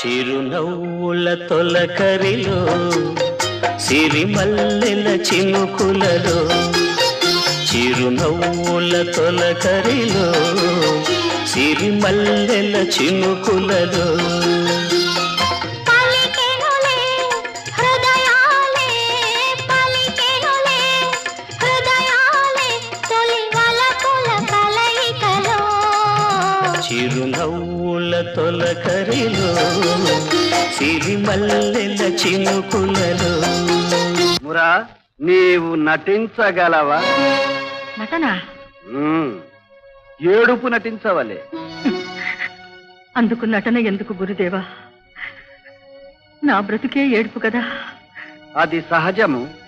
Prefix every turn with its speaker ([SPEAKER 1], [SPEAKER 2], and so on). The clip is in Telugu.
[SPEAKER 1] చిరునవ్వుల తొలకరిలో సిరిమల్లెల చినుకులలో చిరునవ్వుల తొలకరిలో సిరిమల్లెల చినుకులలో చిరునవ్వుల తొలకరిలో సిరిమల్లెల చినుకులలో.
[SPEAKER 2] మురా, నీవు నటించగలవా?
[SPEAKER 3] నటనా?
[SPEAKER 2] ఏడుపు నటించవలే.
[SPEAKER 3] అందుకు నటన ఎందుకు గురుదేవా? నా బ్రతుకే ఏడుపు కదా.
[SPEAKER 2] అది సహజము.